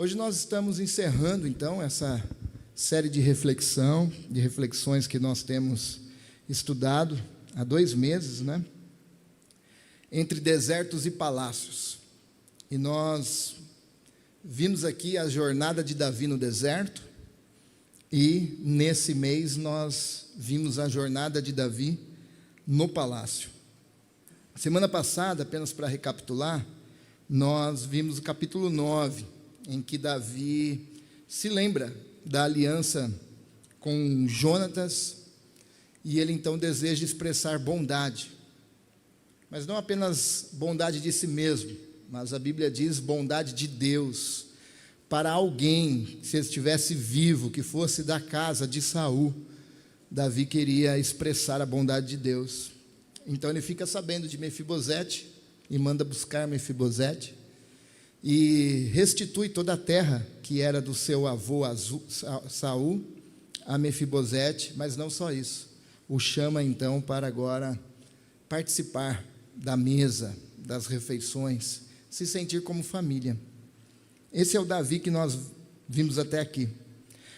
Hoje nós estamos encerrando, então, essa série de reflexões que nós temos estudado há 2 meses, né? Entre desertos e palácios. E nós vimos aqui a jornada de Davi no deserto, e nesse mês nós vimos a jornada de Davi no palácio. Semana passada, apenas para recapitular, nós vimos o capítulo 9, em que Davi se lembra da aliança com Jonatas, e ele então deseja expressar bondade, mas não apenas bondade de si mesmo, mas a Bíblia diz bondade de Deus, para alguém, se estivesse vivo, que fosse da casa de Saul. Davi queria expressar a bondade de Deus, então ele fica sabendo de Mefibosete, e manda buscar Mefibosete, e restitui toda a terra que era do seu avô Saul a Mefibosete, mas não só isso, o chama então para agora participar da mesa, das refeições, se sentir como família. Esse é o Davi que nós vimos até aqui.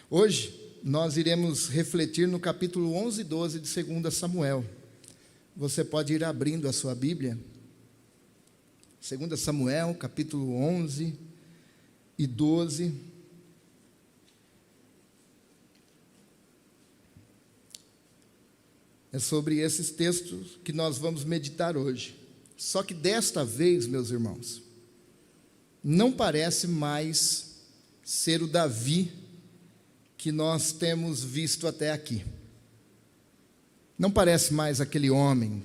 Hoje nós iremos refletir no capítulo 11 e 12 de 2 Samuel. Você pode ir abrindo a sua Bíblia. 2 Samuel, capítulo 11 e 12. É sobre esses textos que nós vamos meditar hoje. Só que desta vez, meus irmãos, não parece mais ser o Davi que nós temos visto até aqui. Não parece mais aquele homem,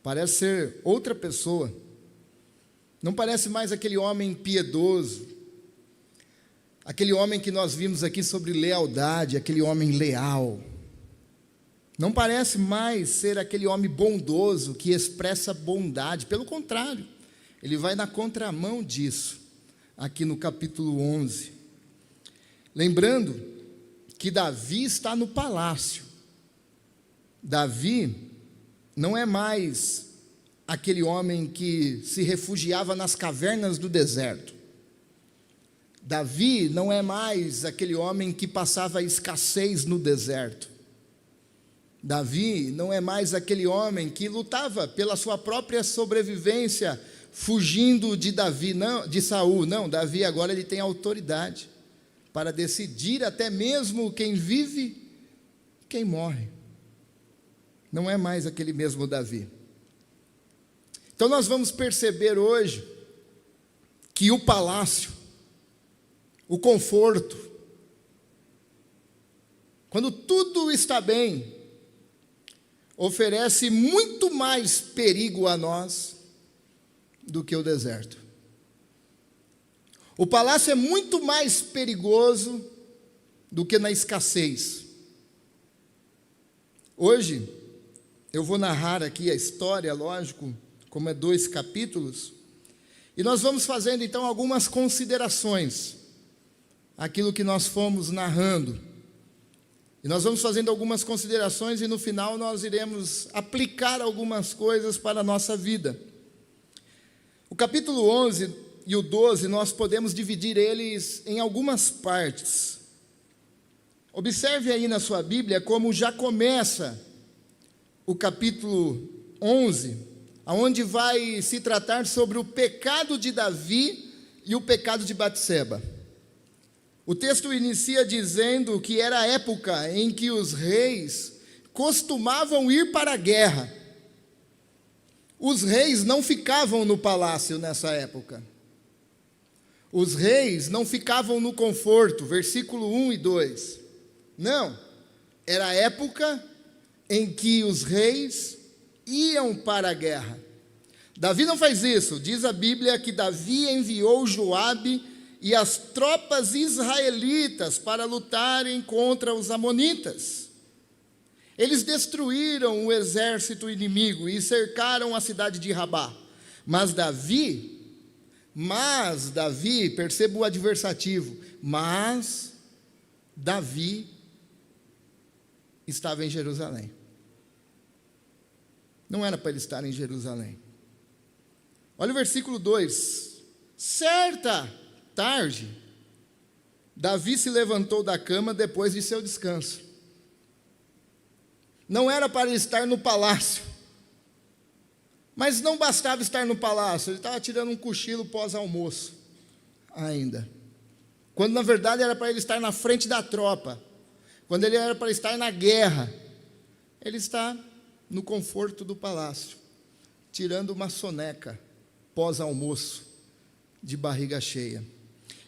parece ser outra pessoa. Não parece mais aquele homem piedoso, aquele homem que nós vimos aqui sobre lealdade, aquele homem leal. Não parece mais ser aquele homem bondoso que expressa bondade, pelo contrário, ele vai na contramão disso, aqui no capítulo 11. Lembrando que Davi está no palácio. Davi não é mais aquele homem que se refugiava nas cavernas do deserto. Davi não é mais aquele homem que passava escassez no deserto. Davi não é mais aquele homem que lutava pela sua própria sobrevivência, fugindo de Saul. Não, Davi agora ele tem autoridade para decidir até mesmo quem vive, quem morre. Não é mais aquele mesmo Davi. Então nós vamos perceber hoje que o palácio, o conforto, quando tudo está bem, oferece muito mais perigo a nós do que o deserto. O palácio é muito mais perigoso do que na escassez. Hoje, eu vou narrar aqui a história, lógico, como é 2 capítulos, e nós vamos fazendo então algumas considerações, aquilo que nós fomos narrando, e nós vamos fazendo algumas considerações, e no final nós iremos aplicar algumas coisas para a nossa vida. O capítulo 11 e o 12, nós podemos dividir eles em algumas partes. Observe aí na sua Bíblia como já começa o capítulo 11, aonde vai se tratar sobre o pecado de Davi e o pecado de Batseba. O texto inicia dizendo que era a época em que os reis costumavam ir para a guerra. Os reis não ficavam no palácio nessa época. Os reis não ficavam no conforto, versículo 1 e 2. Não, era a época em que os reis iam para a guerra. Davi não faz isso. Diz a Bíblia que Davi enviou Joabe e as tropas israelitas para lutarem contra os amonitas. Eles destruíram o exército inimigo e cercaram a cidade de Rabá. Mas Davi, perceba o adversativo, mas Davi estava em Jerusalém. Não era para ele estar em Jerusalém. Olha o versículo 2. Certa tarde, Davi se levantou da cama depois de seu descanso. Não era para estar no palácio, mas não bastava estar no palácio, ele estava tirando um cochilo pós-almoço ainda, quando na verdade era para ele estar na frente da tropa, quando ele era para estar na guerra. Ele está no conforto do palácio, tirando uma soneca pós-almoço, de barriga cheia.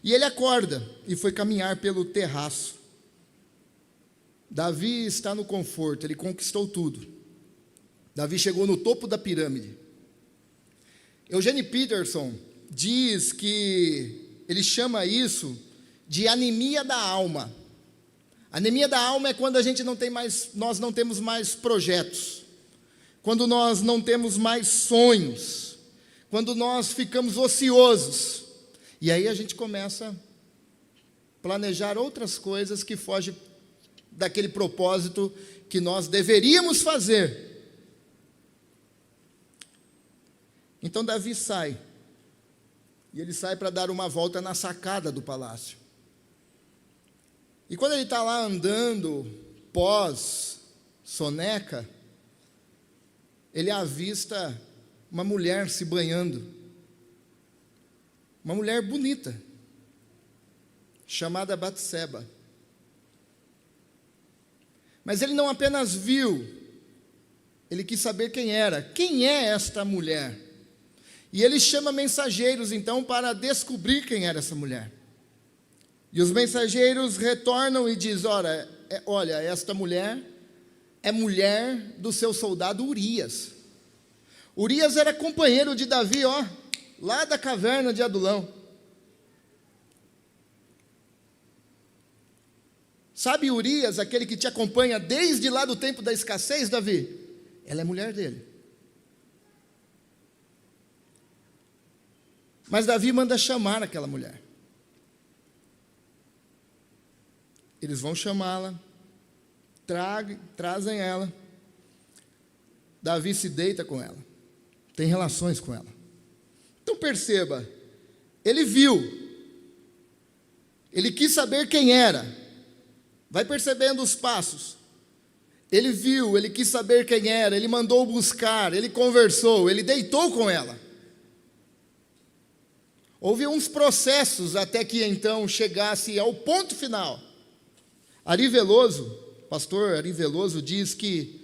E ele acorda e foi caminhar pelo terraço. Davi está no conforto, ele conquistou tudo. Davi chegou no topo da pirâmide. Eugene Peterson diz que ele chama isso de anemia da alma. Anemia da alma é quando a gente nós não temos mais projetos, quando nós não temos mais sonhos, quando nós ficamos ociosos, e aí a gente começa a planejar outras coisas que fogem daquele propósito que nós deveríamos fazer. Então Davi sai, e ele sai para dar uma volta na sacada do palácio. E quando ele está lá andando, pós-soneca, ele avista uma mulher se banhando, uma mulher bonita, chamada Batseba. Mas ele não apenas viu, ele quis saber quem era. Quem é esta mulher? E ele chama mensageiros, então, para descobrir quem era essa mulher. E os mensageiros retornam e dizem: olha, esta mulher é mulher do seu soldado Urias. Urias era companheiro de Davi, lá da caverna de Adulão. Sabe Urias, aquele que te acompanha desde lá do tempo da escassez, Davi? Ela é mulher dele. Mas Davi manda chamar aquela mulher. Eles vão chamá-la, trazem ela. Davi se deita com ela, tem relações com ela. Então perceba, ele viu, ele quis saber quem era. Vai percebendo os passos. Ele viu, ele quis saber quem era, ele mandou buscar, ele conversou, ele deitou com ela. Houve uns processos até que então chegasse ao ponto final. Ari Veloso, pastor Ari Veloso, diz que,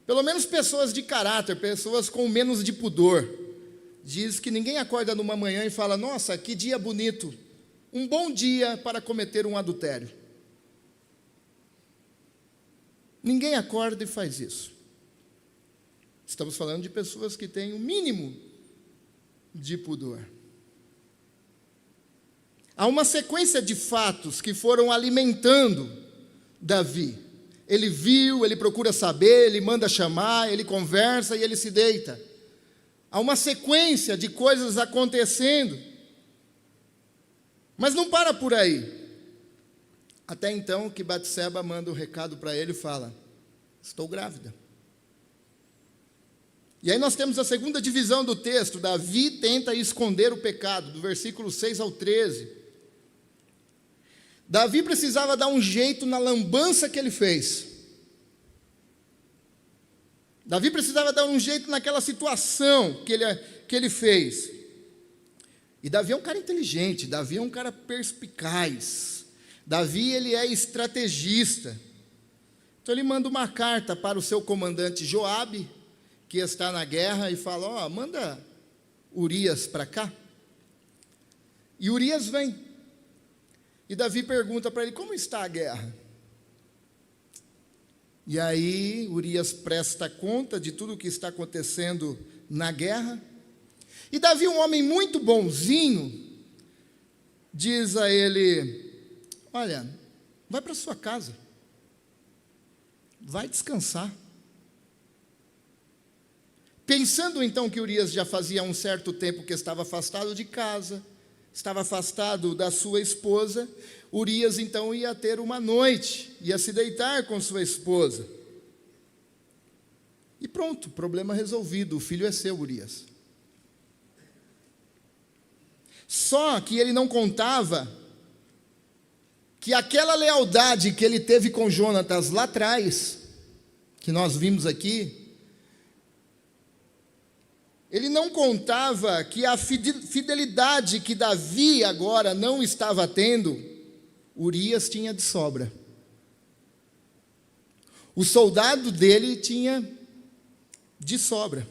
pelo menos pessoas de caráter, pessoas com menos de pudor, diz que ninguém acorda numa manhã e fala: nossa, que dia bonito, um bom dia para cometer um adultério. Ninguém acorda e faz isso. Estamos falando de pessoas que têm o mínimo de pudor. Há uma sequência de fatos que foram alimentando Davi. Ele viu, ele procura saber, ele manda chamar, ele conversa e ele se deita. Há uma sequência de coisas acontecendo. Mas não para por aí. Até então que Batseba manda um recado para ele e fala: estou grávida. E aí nós temos a segunda divisão do texto. Davi tenta esconder o pecado, do versículo 6 ao 13. Davi precisava dar um jeito na lambança que ele fez. Davi precisava dar um jeito naquela situação que ele fez. E Davi é um cara inteligente, Davi é um cara perspicaz. Davi, ele é estrategista. Então ele manda uma carta para o seu comandante Joabe, que está na guerra, e fala: manda Urias para cá. E Urias vem. E Davi pergunta para ele: como está a guerra? E aí Urias presta conta de tudo o que está acontecendo na guerra. E Davi, um homem muito bonzinho, diz a ele: olha, vai para sua casa, vai descansar. Pensando então que Urias já fazia um certo tempo que estava afastado de casa, estava afastado da sua esposa, Urias então ia ter uma noite, ia se deitar com sua esposa. E pronto, problema resolvido, o filho é seu, Urias. Só que ele não contava que aquela lealdade que ele teve com Jonatas lá atrás, que nós vimos aqui, ele não contava que a fidelidade que Davi agora não estava tendo, Urias tinha de sobra. O soldado dele tinha de sobra.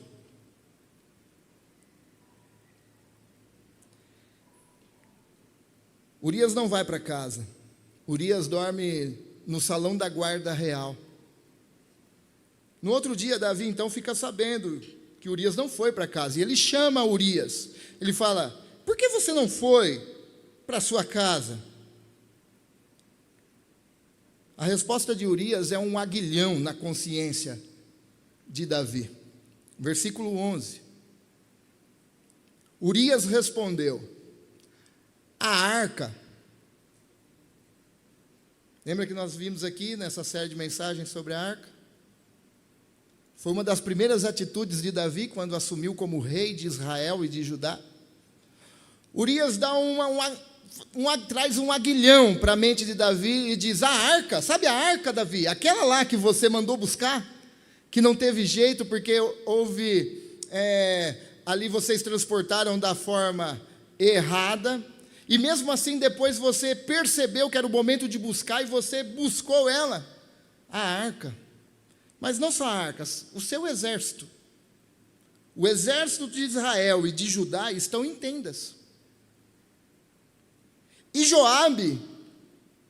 Urias não vai para casa. Urias dorme no salão da guarda real. No outro dia, Davi então fica sabendo que Urias não foi para casa. E ele chama Urias. Ele fala: por que você não foi para sua casa? A resposta de Urias é um aguilhão na consciência de Davi. Versículo 11. Urias respondeu: a arca. Lembra que nós vimos aqui nessa série de mensagens sobre a arca? Foi uma das primeiras atitudes de Davi quando assumiu como rei de Israel e de Judá. Urias dá traz um aguilhão para a mente de Davi e diz: a arca, sabe a arca, Davi? Aquela lá que você mandou buscar, que não teve jeito porque houve, ali vocês transportaram da forma errada, e mesmo assim depois você percebeu que era o momento de buscar e você buscou ela, a arca. Mas não só a arca, o seu exército. O exército de Israel e de Judá estão em tendas. E Joabe,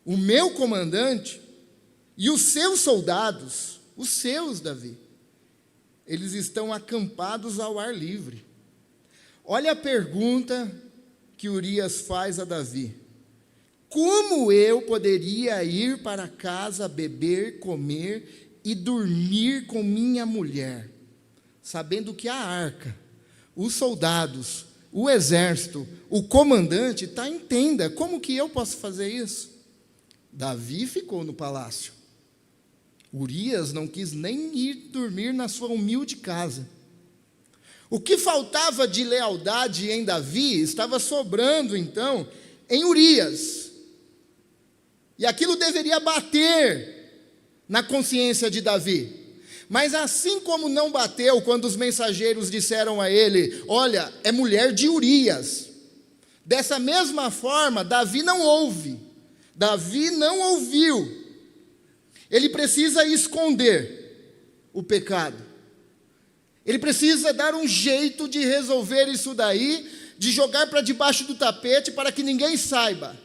o meu comandante, e os seus soldados, os seus, Davi, eles estão acampados ao ar livre. Olha a pergunta que Urias faz a Davi: como eu poderia ir para casa, beber, comer e dormir com minha mulher, sabendo que a arca, os soldados, o exército, o comandante está em tenda? Como que eu posso fazer isso? Davi ficou no palácio. Urias não quis nem ir dormir na sua humilde casa. O que faltava de lealdade em Davi estava sobrando então em Urias. E aquilo deveria bater na consciência de Davi. Mas assim como não bateu quando os mensageiros disseram a ele: olha, é mulher de Urias. Dessa mesma forma, Davi não ouve. Davi não ouviu. Ele precisa esconder o pecado. Ele precisa dar um jeito de resolver isso daí, de jogar para debaixo do tapete para que ninguém saiba.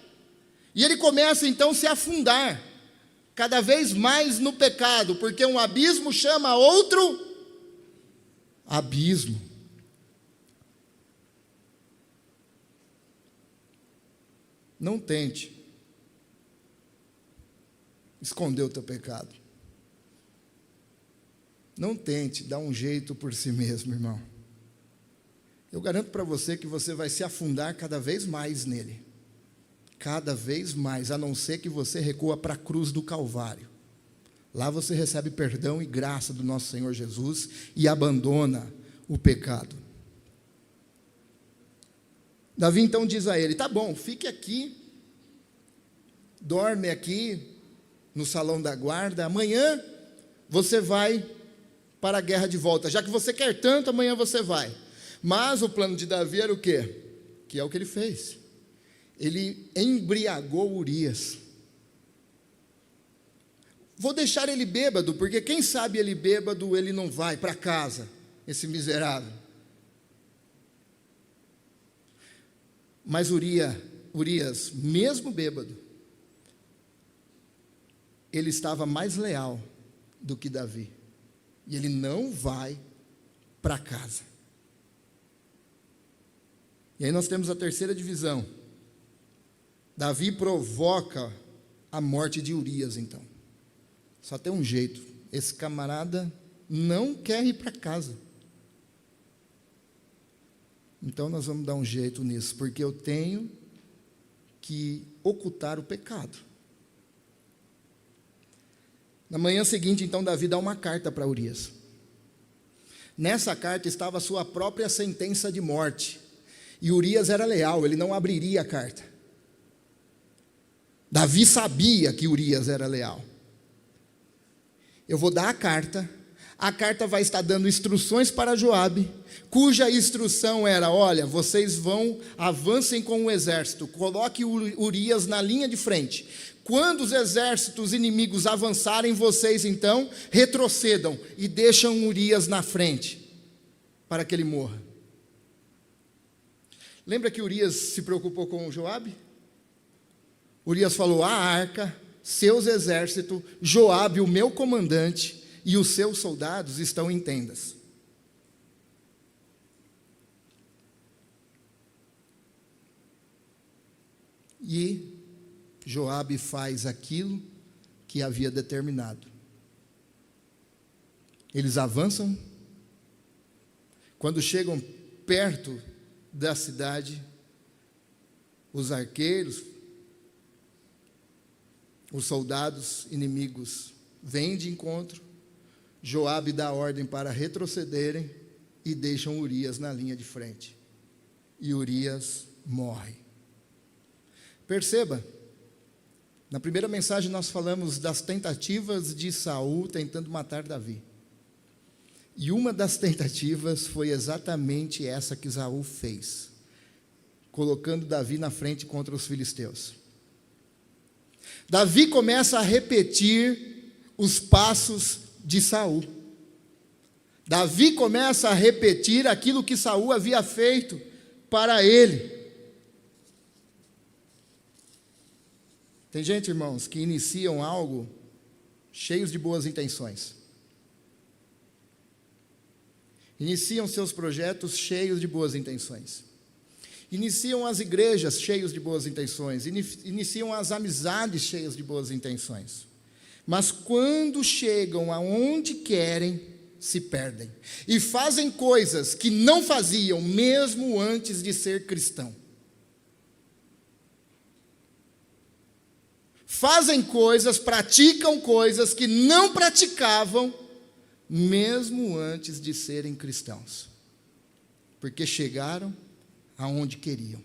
E ele começa então a se afundar cada vez mais no pecado, porque um abismo chama outro abismo. Não tente esconder o teu pecado. Não tente dar um jeito por si mesmo, irmão. Eu garanto para você que você vai se afundar cada vez mais nele. Cada vez mais, a não ser que você recua para a cruz do Calvário. Lá você recebe perdão e graça do nosso Senhor Jesus e abandona o pecado. Davi então diz a ele: tá bom, fique aqui, dorme aqui no salão da guarda, amanhã você vai para a guerra de volta, já que você quer tanto, amanhã você vai. Mas o plano de Davi era o quê? Que é o que ele fez. Ele embriagou Urias. Vou deixar ele bêbado, porque quem sabe ele bêbado, ele não vai para casa, esse miserável. Mas Urias, mesmo bêbado, ele estava mais leal do que Davi. E ele não vai para casa. E aí nós temos a terceira divisão. Davi provoca a morte de Urias, então. Só tem um jeito. Esse camarada não quer ir para casa. Então nós vamos dar um jeito nisso, porque eu tenho que ocultar o pecado. Na manhã seguinte, então, Davi dá uma carta para Urias. Nessa carta estava a sua própria sentença de morte. E Urias era leal, ele não abriria a carta. Davi sabia que Urias era leal. Eu vou dar a carta vai estar dando instruções para Joabe, cuja instrução era: olha, vocês avancem com o exército, coloque Urias na linha de frente. Quando os exércitos inimigos avançarem, vocês então retrocedam e deixam Urias na frente, para que ele morra. Lembra que Urias se preocupou com Joabe? Urias falou: a arca, seus exércitos, Joabe, o meu comandante, e os seus soldados estão em tendas. E Joabe faz aquilo que havia determinado. Eles avançam. Quando chegam perto da cidade, os arqueiros, os soldados inimigos vêm de encontro. Joabe dá ordem para retrocederem e deixam Urias na linha de frente. E Urias morre. Perceba, na primeira mensagem nós falamos das tentativas de Saul tentando matar Davi. E uma das tentativas foi exatamente essa que Saul fez, colocando Davi na frente contra os filisteus. Davi começa a repetir os passos de Saul. Davi começa a repetir aquilo que Saul havia feito para ele. Tem gente, irmãos, que iniciam algo cheios de boas intenções. Iniciam seus projetos cheios de boas intenções. Iniciam as igrejas cheios de boas intenções. Iniciam as amizades cheias de boas intenções. Mas quando chegam aonde querem, se perdem. E fazem coisas que não faziam mesmo antes de ser cristão. Fazem coisas, praticam coisas que não praticavam mesmo antes de serem cristãos. Porque chegaram aonde queriam.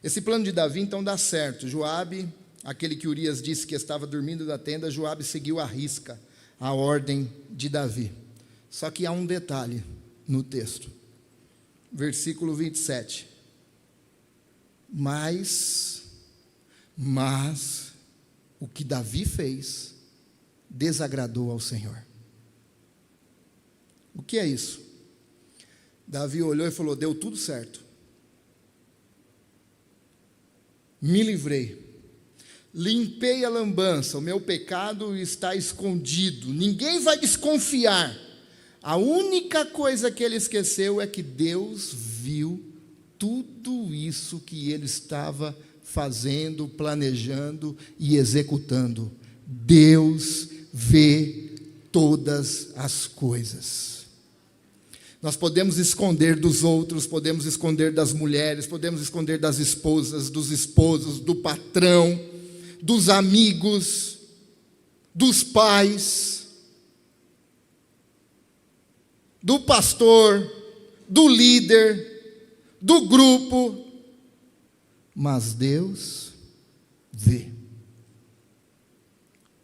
Esse plano de Davi então dá certo. Joabe, aquele que Urias disse que estava dormindo na tenda, Joabe seguiu à risca a ordem de Davi. Só que há um detalhe no texto. Versículo 27. Mas o que Davi fez desagradou ao Senhor. O que é isso? Davi olhou e falou: deu tudo certo. Me livrei. Limpei a lambança, o meu pecado está escondido. Ninguém vai desconfiar. A única coisa que ele esqueceu é que Deus viu tudo isso que ele estava fazendo, planejando e executando. Deus vê todas as coisas. Nós podemos esconder dos outros, podemos esconder das mulheres, podemos esconder das esposas, dos esposos, do patrão, dos amigos, dos pais, do pastor, do líder, do grupo, mas Deus vê.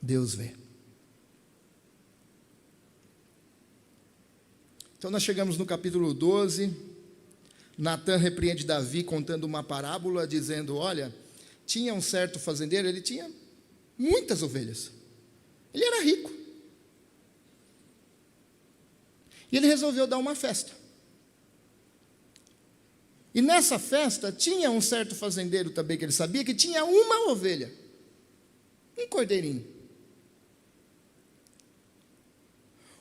Deus vê. Então nós chegamos no capítulo 12, Natã repreende Davi contando uma parábola, dizendo: olha, tinha um certo fazendeiro, ele tinha muitas ovelhas, ele era rico, e ele resolveu dar uma festa. E nessa festa tinha um certo fazendeiro também, que ele sabia que tinha uma ovelha, um cordeirinho.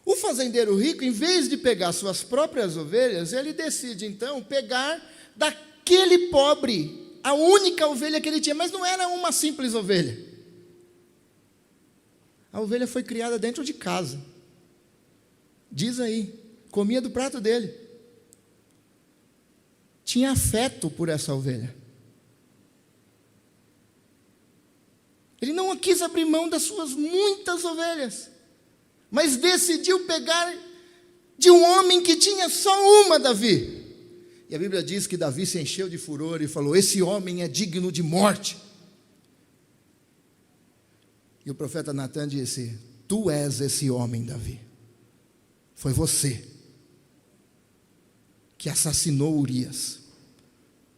O fazendeiro rico, em vez de pegar suas próprias ovelhas, ele decide então pegar daquele pobre a única ovelha que ele tinha, mas não era uma simples ovelha. A ovelha foi criada dentro de casa. Diz aí, comia do prato dele. Tinha afeto por essa ovelha. Ele não quis abrir mão das suas muitas ovelhas, mas decidiu pegar de um homem que tinha só uma, Davi. E a Bíblia diz que Davi se encheu de furor e falou: esse homem é digno de morte. E o profeta Natan disse: tu és esse homem, Davi. Foi você que assassinou Urias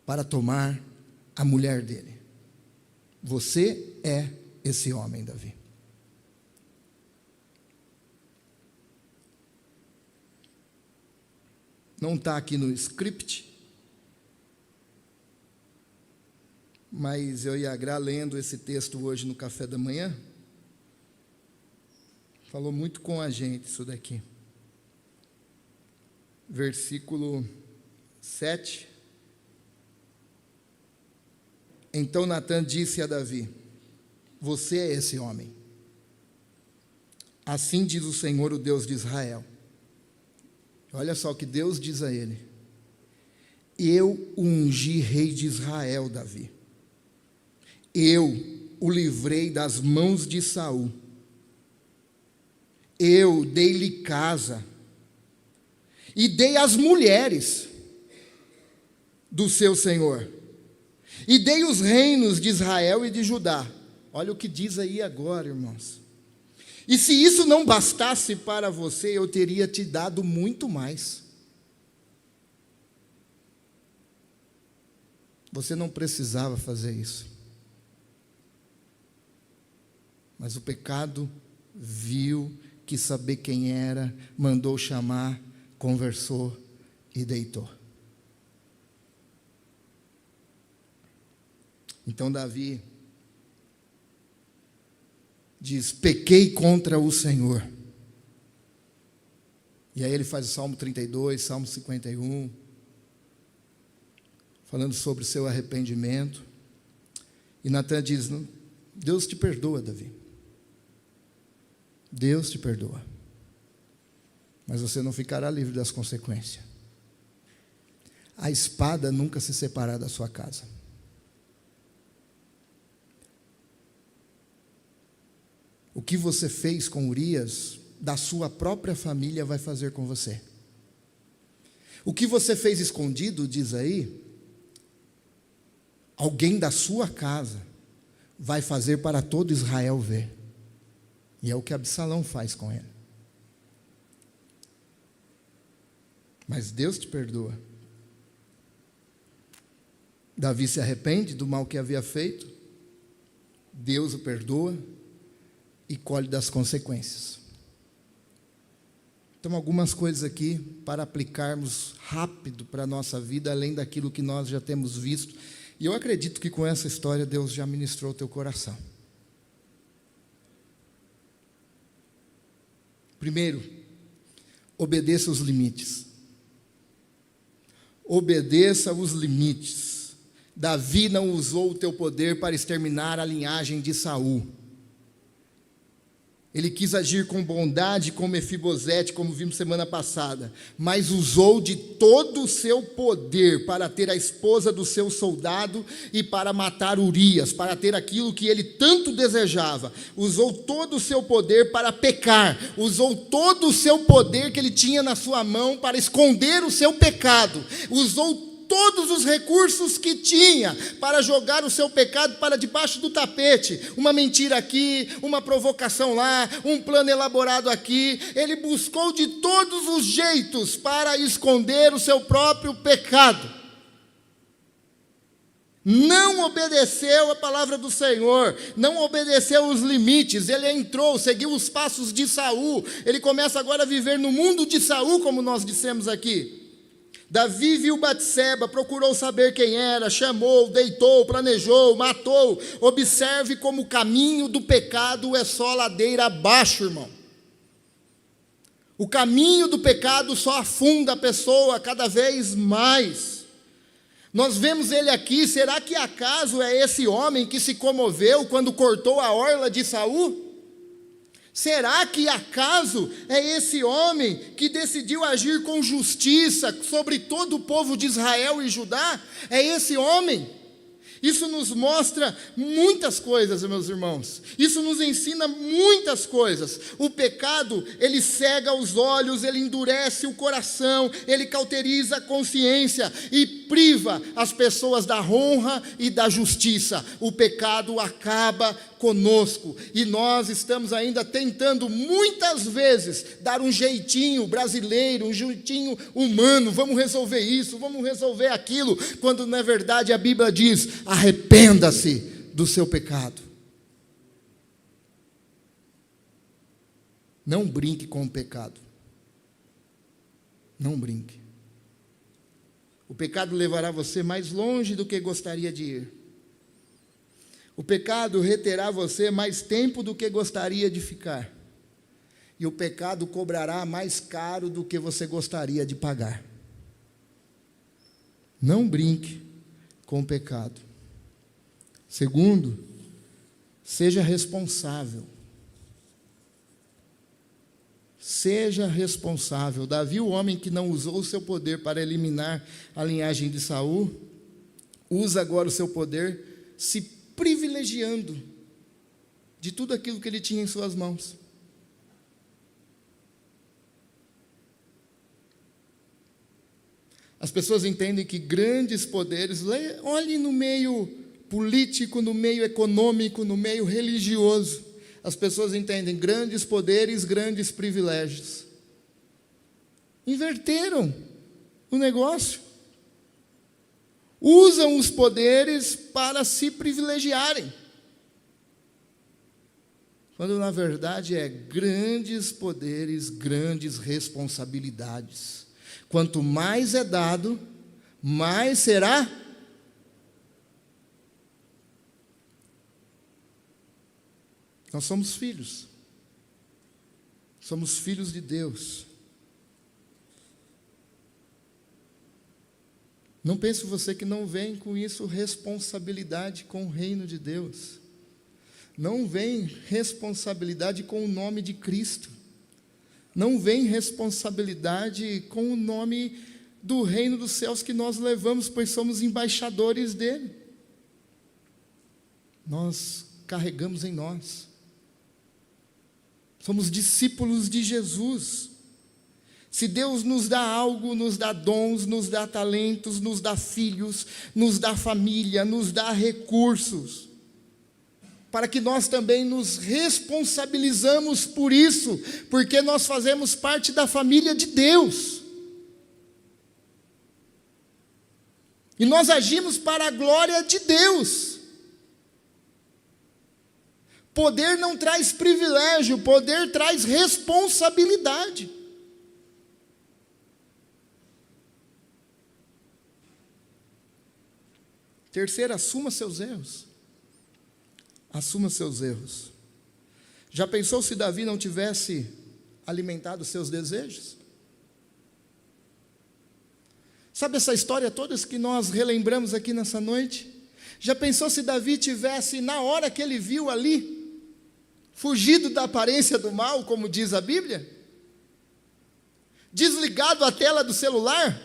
para tomar a mulher dele. Você é esse homem, Davi. Não está aqui no script, mas eu e a Gra, lendo esse texto hoje no café da manhã, falou muito com a gente isso daqui. Versículo 7. Então Natan disse a Davi: você é esse homem. Assim diz o Senhor, o Deus de Israel. Olha só o que Deus diz a ele: eu ungi rei de Israel, Davi. Eu o livrei das mãos de Saul. Eu dei-lhe casa e dei as mulheres do seu senhor, e dei os reinos de Israel e de Judá. Olha o que diz aí agora, irmãos. E se isso não bastasse para você, eu teria te dado muito mais. Você não precisava fazer isso. Mas o pecado viu, quis saber quem era, mandou chamar, conversou e deitou. Então Davi diz: pequei contra o Senhor. E aí ele faz o Salmo 32, Salmo 51, falando sobre o seu arrependimento. E Natan diz: Deus te perdoa, Davi. Deus te perdoa. Mas você não ficará livre das consequências. A espada nunca se separará da sua casa. O que você fez com Urias, da sua própria família vai fazer com você. O que você fez escondido, diz aí, alguém da sua casa vai fazer para todo Israel ver. E é o que Absalão faz com ele. Mas Deus te perdoa. Davi se arrepende do mal que havia feito. Deus o perdoa e colhe das consequências. Então, algumas coisas aqui para aplicarmos rápido para a nossa vida, além daquilo que nós já temos visto. E eu acredito que com essa história Deus já ministrou o teu coração. Primeiro, obedeça os limites. Obedeça os limites. Davi não usou o teu poder para exterminar a linhagem de Saul. Ele quis agir com bondade com Mefibosete, como vimos semana passada, mas usou de todo o seu poder para ter a esposa do seu soldado e para matar Urias, para ter aquilo que ele tanto desejava. Usou todo o seu poder para pecar, usou todo o seu poder que ele tinha na sua mão para esconder o seu pecado, usou todos os recursos que tinha para jogar o seu pecado para debaixo do tapete. Uma mentira aqui, uma provocação lá, um plano elaborado aqui. Ele buscou de todos os jeitos para esconder o seu próprio pecado. Não obedeceu a palavra do Senhor, não obedeceu os limites. Ele entrou, seguiu os passos de Saul. Ele começa agora a viver no mundo de Saul, como nós dissemos aqui. Davi viu Batseba, procurou saber quem era, chamou, deitou, planejou, matou. Observe como o caminho do pecado é só ladeira abaixo, irmão. O caminho do pecado só afunda a pessoa cada vez mais. Nós vemos ele aqui. Será que acaso é esse homem que se comoveu quando cortou a orla de Saul? Será que acaso é esse homem que decidiu agir com justiça sobre todo o povo de Israel e Judá? É esse homem? Isso nos mostra muitas coisas, meus irmãos. Isso nos ensina muitas coisas. O pecado, ele cega os olhos, ele endurece o coração, ele cauteriza a consciência. E priva as pessoas da honra e da justiça. O pecado acaba conosco, e nós estamos ainda tentando muitas vezes dar um jeitinho brasileiro, um jeitinho humano, vamos resolver isso, vamos resolver aquilo, quando na verdade a Bíblia diz: arrependa-se do seu pecado. Não brinque com o pecado. Não brinque. O pecado levará você mais longe do que gostaria de ir. O pecado reterá você mais tempo do que gostaria de ficar. E o pecado cobrará mais caro do que você gostaria de pagar. Não brinque com o pecado. Segundo, seja responsável. Seja responsável. Davi, o homem que não usou o seu poder para eliminar a linhagem de Saul, usa agora o seu poder se privilegiando de tudo aquilo que ele tinha em suas mãos. As pessoas entendem que grandes poderes, olhem no meio político, no meio econômico, no meio religioso, as pessoas entendem grandes poderes, grandes privilégios. Inverteram o negócio. Usam os poderes para se privilegiarem. Quando na verdade é grandes poderes, grandes responsabilidades. Quanto mais é dado, mais será. Nós somos filhos. Somos filhos de Deus. Não pense você que não vem com isso responsabilidade com o reino de Deus. Não vem responsabilidade com o nome de Cristo. Não vem responsabilidade com o nome do reino dos céus que nós levamos, pois somos embaixadores dele. Nós carregamos em nós. Somos discípulos de Jesus. Se Deus nos dá algo, nos dá dons, nos dá talentos, nos dá filhos, nos dá família, nos dá recursos, para que nós também nos responsabilizamos por isso, porque nós fazemos parte da família de Deus. E nós agimos para a glória de Deus. Poder não traz privilégio, poder traz responsabilidade. Terceiro, assuma seus erros. Assuma seus erros. Já pensou se Davi não tivesse alimentado seus desejos? Sabe essa história toda que nós relembramos aqui nessa noite? Já pensou se Davi tivesse, na hora que ele viu ali, fugido da aparência do mal, como diz a Bíblia, desligado a tela do celular,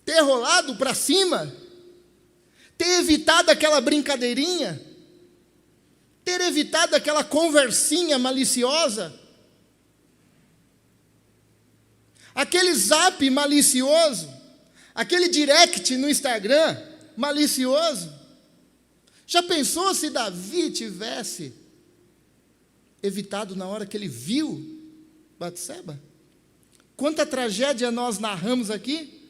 ter rolado para cima, ter evitado aquela brincadeirinha, ter evitado aquela conversinha maliciosa, aquele zap malicioso, aquele direct no Instagram malicioso. Já pensou se Davi tivesse evitado na hora que ele viu Batseba? Quanta tragédia nós narramos aqui?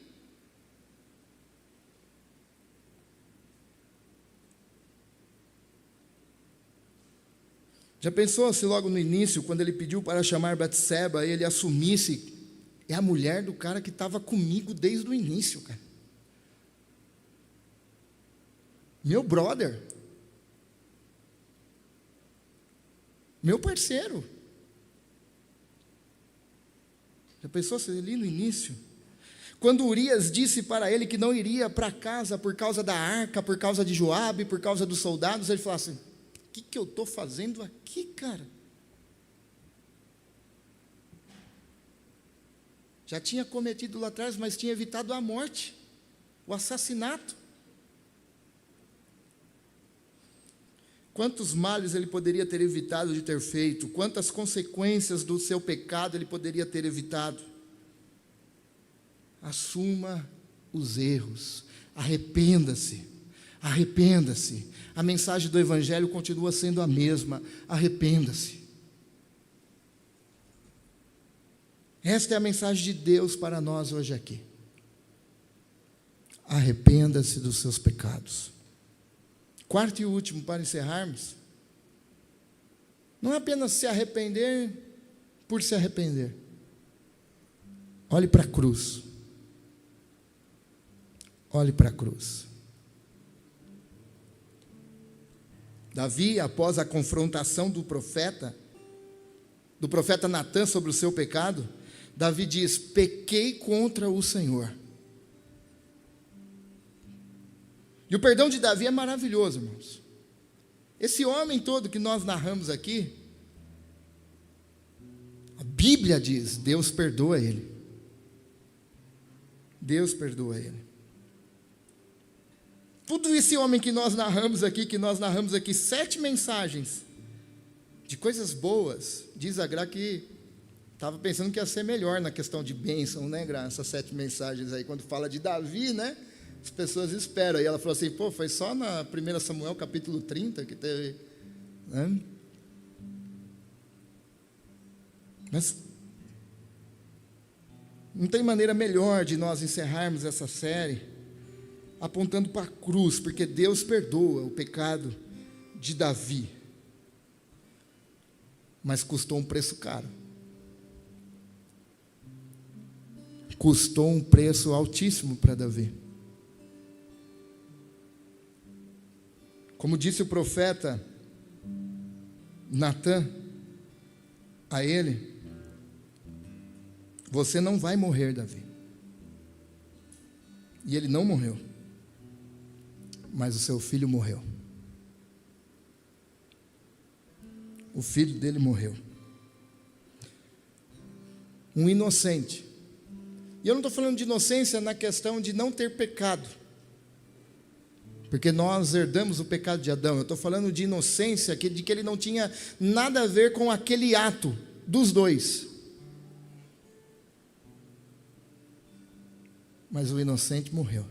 Já pensou se logo no início, quando ele pediu para chamar Batseba, ele assumisse: é a mulher do cara que estava comigo desde o início, cara. Meu brother. Meu parceiro. Já pensou se ali no início? Quando Urias disse para ele que não iria para casa por causa da arca, por causa de Joabe, por causa dos soldados, ele falou assim: o que eu estou fazendo aqui, cara? Já tinha cometido lá atrás, mas tinha evitado a morte, o assassinato. Quantos males ele poderia ter evitado de ter feito? Quantas consequências do seu pecado ele poderia ter evitado? Assuma os erros. Arrependa-se, arrependa-se. A mensagem do Evangelho continua sendo a mesma. Arrependa-se. Esta é a mensagem de Deus para nós hoje aqui. Arrependa-se dos seus pecados. Quarto e último, para encerrarmos, não é apenas se arrepender por se arrepender. Olhe para a cruz. Olhe para a cruz. Davi, após a confrontação do profeta Natã sobre o seu pecado, Davi diz: pequei contra o Senhor. E o perdão de Davi é maravilhoso, irmãos. Esse homem todo que nós narramos aqui, a Bíblia diz, Deus perdoa ele. Deus perdoa ele. Tudo esse homem que nós narramos aqui, 7 mensagens de coisas boas. Diz a Gra que estava pensando que ia ser melhor na questão de bênção, né, Gra? Essas 7 mensagens aí, quando fala de Davi, né? As pessoas esperam. E ela falou assim, foi só na 1 Samuel, capítulo 30, que teve, né? Mas não tem maneira melhor de nós encerrarmos essa série apontando para a cruz, porque Deus perdoa o pecado de Davi. Mas custou um preço caro. Custou um preço altíssimo para Davi. Como disse o profeta Natã a ele: você não vai morrer, Davi. E ele não morreu, mas o seu filho morreu. O filho dele morreu. Um inocente. E eu não estou falando de inocência na questão de não ter pecado, porque nós herdamos o pecado de Adão. Eu estou falando de inocência, de que ele não tinha nada a ver com aquele ato dos dois. Mas o inocente morreu.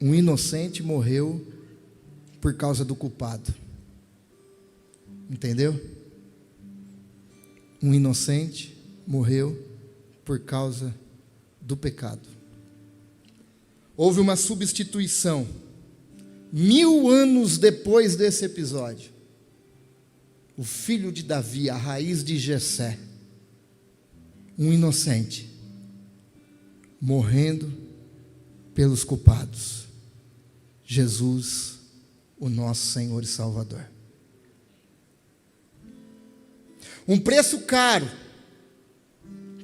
Um inocente morreu por causa do culpado. Entendeu? Um inocente morreu por causa do pecado. Houve uma substituição. 1000 anos depois desse episódio, o filho de Davi, a raiz de Jessé, um inocente, morrendo pelos culpados. Jesus, o nosso Senhor e Salvador. Um preço caro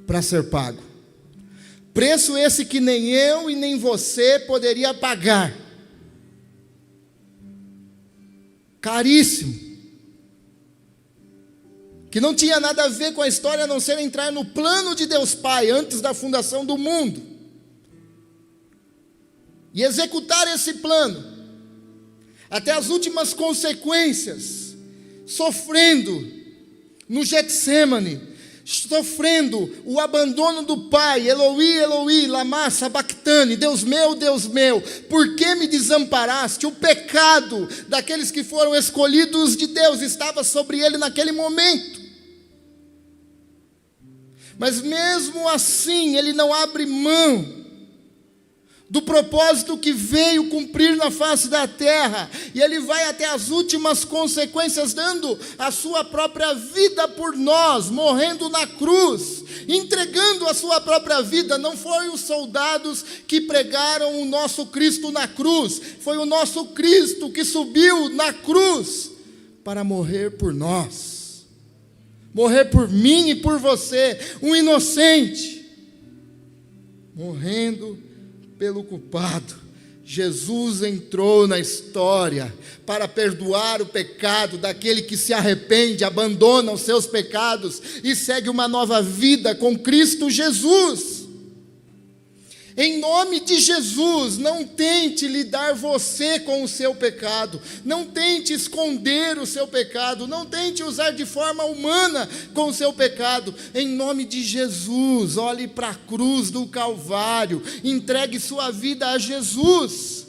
para ser pago. Preço esse que nem eu e nem você poderia pagar. Caríssimo. Que não tinha nada a ver com a história, a não ser entrar no plano de Deus Pai, antes da fundação do mundo. E executar esse plano, até as últimas consequências, sofrendo no Getsêmani, sofrendo o abandono do Pai, Eloi, Eloi, lama sabachthani, Deus meu, por que me desamparaste? O pecado daqueles que foram escolhidos de Deus estava sobre ele naquele momento. Mas mesmo assim, ele não abre mão do propósito que veio cumprir na face da terra, e ele vai até as últimas consequências, dando a sua própria vida por nós, morrendo na cruz, entregando a sua própria vida. Não foi os soldados que pregaram o nosso Cristo na cruz, foi o nosso Cristo que subiu na cruz para morrer por nós, morrer por mim e por você, um inocente, morrendo pelo culpado. Jesus entrou na história para perdoar o pecado daquele que se arrepende, abandona os seus pecados e segue uma nova vida com Cristo Jesus. Em nome de Jesus, não tente lidar você com o seu pecado, não tente esconder o seu pecado, não tente usar de forma humana com o seu pecado. Em nome de Jesus, olhe para a cruz do Calvário, entregue sua vida a Jesus,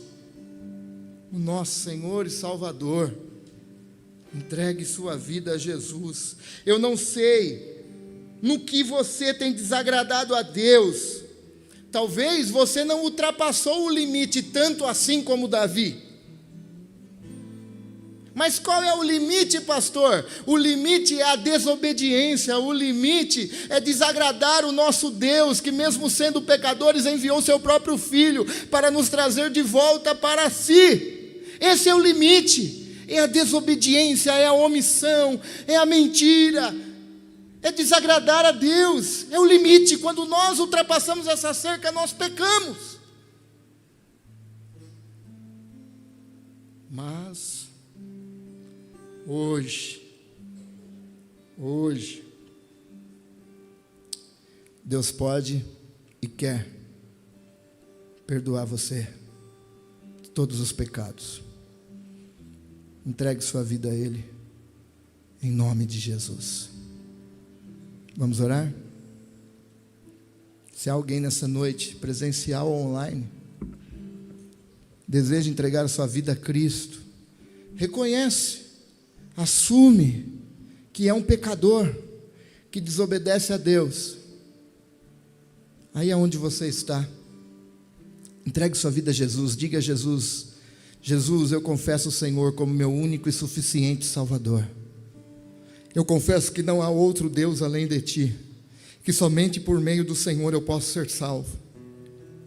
o nosso Senhor e Salvador. Entregue sua vida a Jesus. Eu não sei no que você tem desagradado a Deus. Talvez você não ultrapassou o limite tanto assim como Davi. Mas qual é o limite, pastor? O limite é a desobediência, o limite é desagradar o nosso Deus, que mesmo sendo pecadores enviou seu próprio Filho para nos trazer de volta para si. Esse é o limite. É a desobediência, é a omissão, é a mentira, é desagradar a Deus, é o limite. Quando nós ultrapassamos essa cerca, nós pecamos. Mas, hoje, Deus pode e quer perdoar você de todos os pecados. Entregue sua vida a Ele, em nome de Jesus. Vamos orar? Se há alguém nessa noite, presencial ou online, deseja entregar a sua vida a Cristo, reconhece, assume que é um pecador, que desobedece a Deus, aí é onde você está, entregue sua vida a Jesus, diga a Jesus: Jesus, eu confesso o Senhor como meu único e suficiente Salvador. Eu confesso que não há outro Deus além de Ti, que somente por meio do Senhor eu posso ser salvo.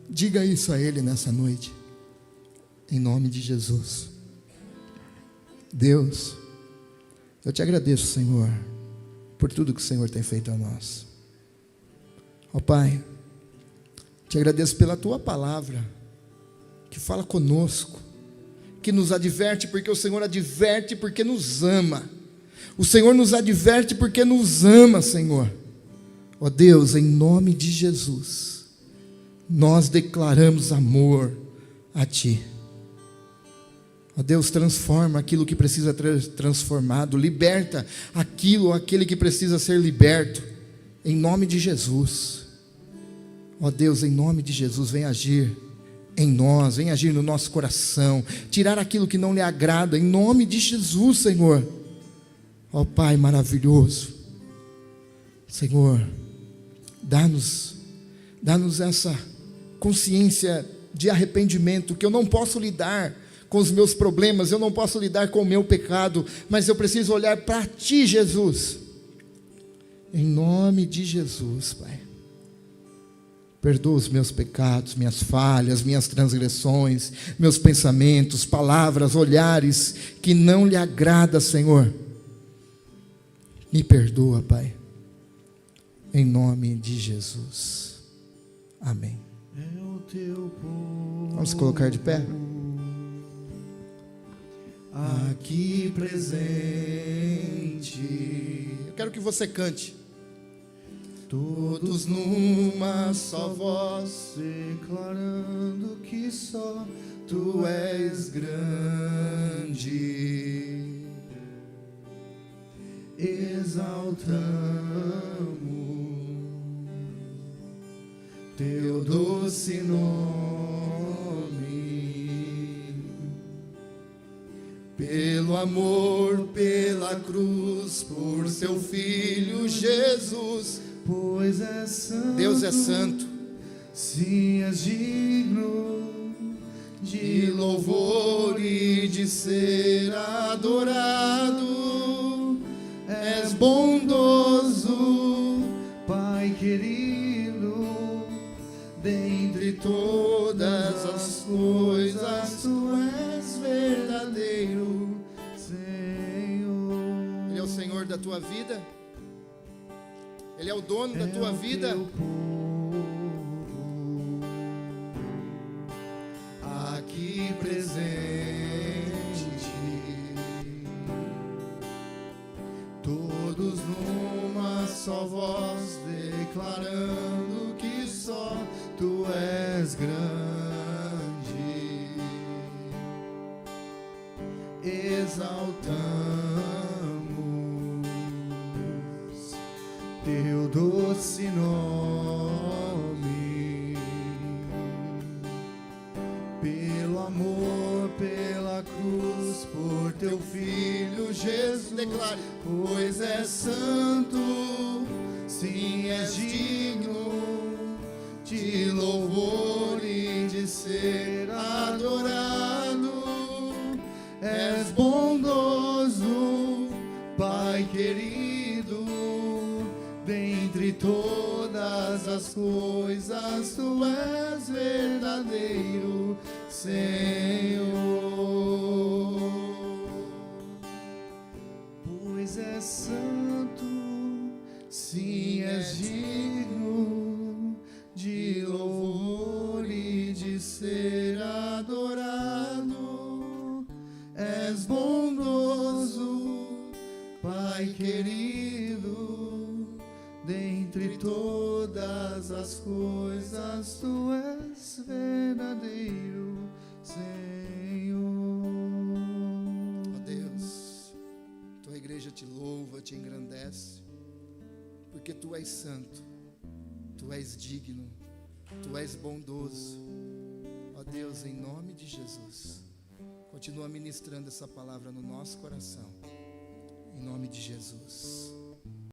Diga isso a Ele nessa noite, em nome de Jesus. Deus, eu te agradeço, Senhor, por tudo que o Senhor tem feito a nós. Ó Pai, te agradeço pela Tua palavra, que fala conosco, que nos adverte, porque o Senhor adverte porque nos ama. O Senhor nos adverte porque nos ama, Senhor. Ó Deus, em nome de Jesus, nós declaramos amor a Ti. Ó Deus, transforma aquilo que precisa ser transformado, liberta aquele que precisa ser liberto, em nome de Jesus. Ó Deus, em nome de Jesus, vem agir em nós, vem agir no nosso coração, tirar aquilo que não lhe agrada, em nome de Jesus, Senhor. Ó Pai maravilhoso, Senhor, dá-nos essa consciência de arrependimento, que eu não posso lidar com os meus problemas, eu não posso lidar com o meu pecado, mas eu preciso olhar para Ti, Jesus, em nome de Jesus, Pai. Perdoa os meus pecados, minhas falhas, minhas transgressões, meus pensamentos, palavras, olhares que não lhe agrada, Senhor. Me perdoa, Pai, em nome de Jesus. Amém. Vamos colocar de pé? Aqui presente, eu quero que você cante. Todos numa só voz, declarando que só Tu és grande, exaltamos Teu doce nome, pelo amor, pela cruz, por Seu Filho Jesus. Pois é santo, Deus é santo, se és digno de louvor e de ser adorado. És bondoso, Pai querido, dentre todas as coisas Tu és verdadeiro, Senhor. Ele é o Senhor da tua vida? Ele é o dono da tua vida? Aqui presente, todos numa só voz, declarando que só Tu és grande, exaltamos teu doce nome, pelo amor, pela cruz, por teu Filho Jesus. Declare: pois é santo, sim, és digno de louvor e de ser adorado. És bondoso, Pai querido, dentre todas as coisas, tu és verdadeiro Senhor. Pois és santo, sim, és digno de louvor e de ser adorado. És bondoso, Pai querido, dentre todas as coisas, tu és verdadeiro Senhor. Ó Deus, tua igreja te louva, te engrandece, porque tu és santo, tu és digno, tu és bondoso. Ó Deus, em nome de Jesus, continua ministrando essa palavra no nosso coração, em nome de Jesus.